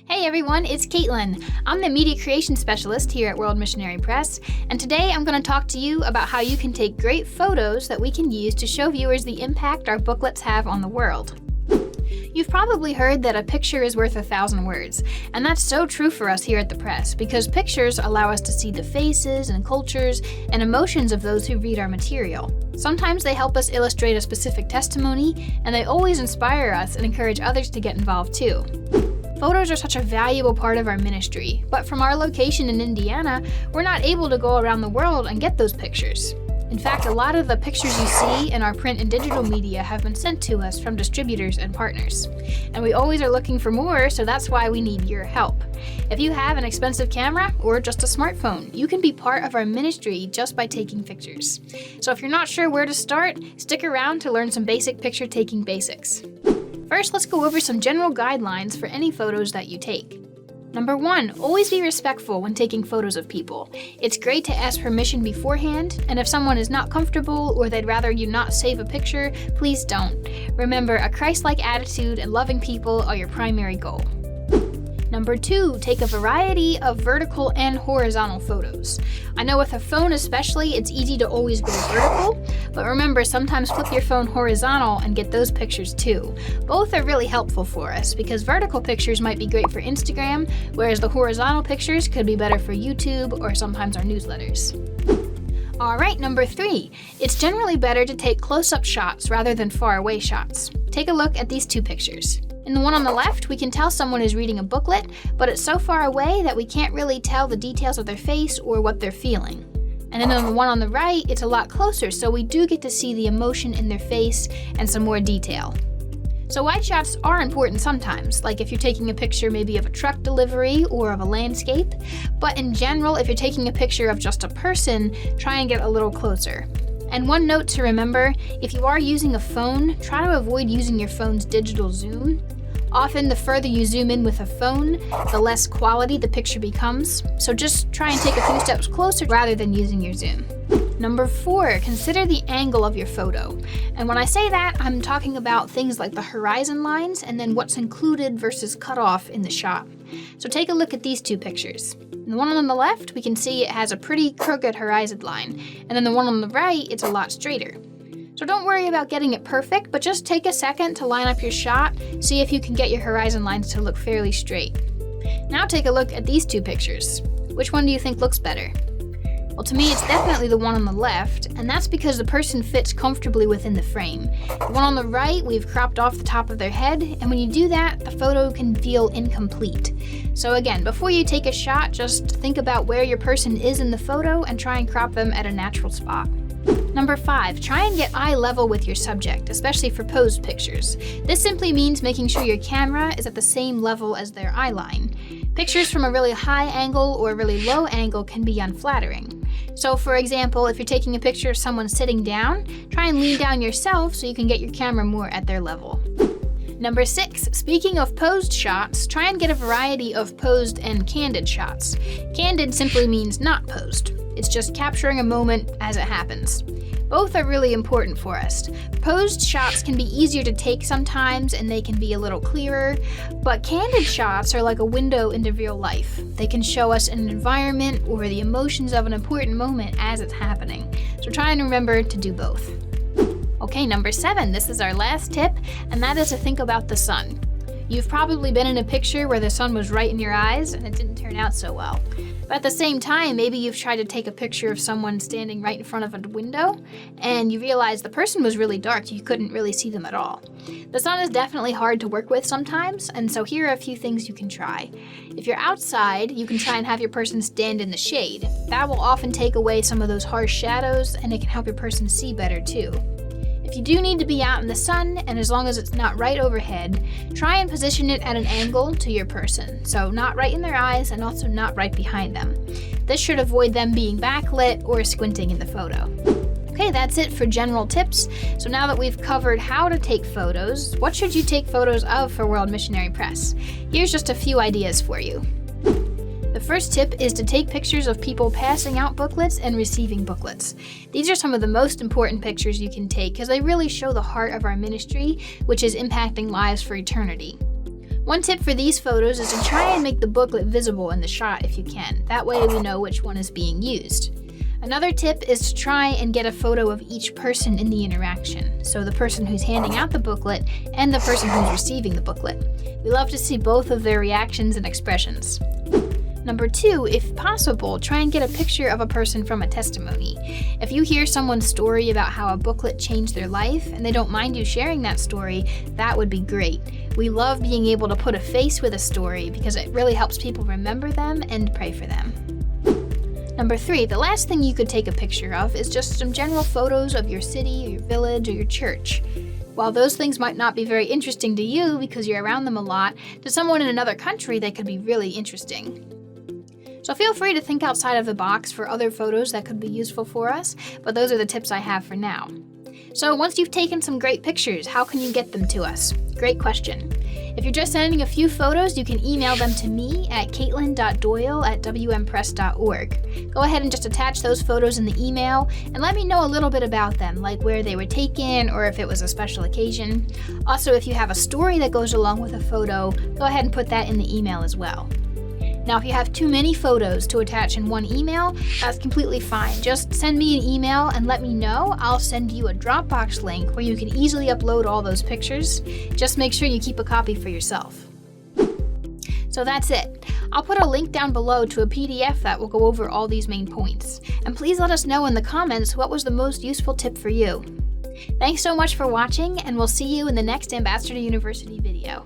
Hey everyone, it's Caitlin. I'm the Media Creation Specialist here at World Missionary Press, and today I'm going to talk to you about how you can take great photos that we can use to show viewers the impact our booklets have on the world. You've probably heard that a picture is worth 1,000 words, and that's so true for us here at the Press because pictures allow us to see the faces and cultures and emotions of those who read our material. Sometimes they help us illustrate a specific testimony, and they always inspire us and encourage others to get involved too. Photos are such a valuable part of our ministry, but from our location in Indiana, we're not able to go around the world and get those pictures. In fact, a lot of the pictures you see in our print and digital media have been sent to us from distributors and partners. And we always are looking for more, so that's why we need your help. If you have an expensive camera or just a smartphone, you can be part of our ministry just by taking pictures. So if you're not sure where to start, stick around to learn some basic picture taking basics. First, let's go over some general guidelines for any photos that you take. Number 1, always be respectful when taking photos of people. It's great to ask permission beforehand, and if someone is not comfortable or they'd rather you not save a picture, please don't. Remember, a Christ-like attitude and loving people are your primary goal. Number 2, take a variety of vertical and horizontal photos. I know with a phone especially, it's easy to always go vertical, but remember, sometimes flip your phone horizontal and get those pictures too. Both are really helpful for us because vertical pictures might be great for Instagram, whereas the horizontal pictures could be better for YouTube or sometimes our newsletters. Alright, number 3, it's generally better to take close-up shots rather than far-away shots. Take a look at these two pictures. In the one on the left, we can tell someone is reading a booklet, but it's so far away that we can't really tell the details of their face or what they're feeling. And then on the one on the right, it's a lot closer, so we do get to see the emotion in their face and some more detail. So wide shots are important sometimes, like if you're taking a picture maybe of a truck delivery or of a landscape, but in general, if you're taking a picture of just a person, try and get a little closer. And one note to remember, if you are using a phone, try to avoid using your phone's digital zoom. Often, the further you zoom in with a phone, the less quality the picture becomes, so just try and take a few steps closer rather than using your zoom. Number 4, consider the angle of your photo. And when I say that, I'm talking about things like the horizon lines and then what's included versus cut off in the shot. So take a look at these two pictures. In the one on the left, we can see it has a pretty crooked horizon line, and then the one on the right, it's a lot straighter. So don't worry about getting it perfect, but just take a second to line up your shot, see if you can get your horizon lines to look fairly straight. Now take a look at these two pictures. Which one do you think looks better? Well, to me, it's definitely the one on the left, and that's because the person fits comfortably within the frame. The one on the right, we've cropped off the top of their head, and when you do that, the photo can feel incomplete. So again, before you take a shot, just think about where your person is in the photo and try and crop them at a natural spot. Number 5, try and get eye level with your subject, especially for posed pictures. This simply means making sure your camera is at the same level as their eye line. Pictures from a really high angle or a really low angle can be unflattering. So for example, if you're taking a picture of someone sitting down, try and lean down yourself so you can get your camera more at their level. Number 6, speaking of posed shots, try and get a variety of posed and candid shots. Candid simply means not posed. It's just capturing a moment as it happens. Both are really important for us. Posed shots can be easier to take sometimes and they can be a little clearer, but candid shots are like a window into real life. They can show us an environment or the emotions of an important moment as it's happening. So try and remember to do both. Okay, number 7, this is our last tip, and that is to think about the sun. You've probably been in a picture where the sun was right in your eyes and it didn't turn out so well. But at the same time, maybe you've tried to take a picture of someone standing right in front of a window and you realize the person was really dark, you couldn't really see them at all. The sun is definitely hard to work with sometimes, and so here are a few things you can try. If you're outside, you can try and have your person stand in the shade. That will often take away some of those harsh shadows and it can help your person see better too. If you do need to be out in the sun, and as long as it's not right overhead, try and position it at an angle to your person, so not right in their eyes and also not right behind them. This should avoid them being backlit or squinting in the photo. Okay, that's it for general tips. So now that we've covered how to take photos, what should you take photos of for World Missionary Press? Here's just a few ideas for you. The first tip is to take pictures of people passing out booklets and receiving booklets. These are some of the most important pictures you can take because they really show the heart of our ministry, which is impacting lives for eternity. One tip for these photos is to try and make the booklet visible in the shot if you can. That way we know which one is being used. Another tip is to try and get a photo of each person in the interaction. So the person who's handing out the booklet and the person who's receiving the booklet. We love to see both of their reactions and expressions. Number 2, if possible, try and get a picture of a person from a testimony. If you hear someone's story about how a booklet changed their life and they don't mind you sharing that story, that would be great. We love being able to put a face with a story because it really helps people remember them and pray for them. Number 3, the last thing you could take a picture of is just some general photos of your city, or your village, or your church. While those things might not be very interesting to you because you're around them a lot, to someone in another country they could be really interesting. So feel free to think outside of the box for other photos that could be useful for us, but those are the tips I have for now. So once you've taken some great pictures, how can you get them to us? Great question. If you're just sending a few photos, you can email them to me at caitlin.doyle@wmpress.org. Go ahead and just attach those photos in the email and let me know a little bit about them, like where they were taken or if it was a special occasion. Also, if you have a story that goes along with a photo, go ahead and put that in the email as well. Now, if you have too many photos to attach in one email, that's completely fine. Just send me an email and let me know. I'll send you a Dropbox link where you can easily upload all those pictures. Just make sure you keep a copy for yourself. So that's it. I'll put a link down below to a PDF that will go over all these main points. And please let us know in the comments what was the most useful tip for you. Thanks so much for watching, and we'll see you in the next Ambassador University video.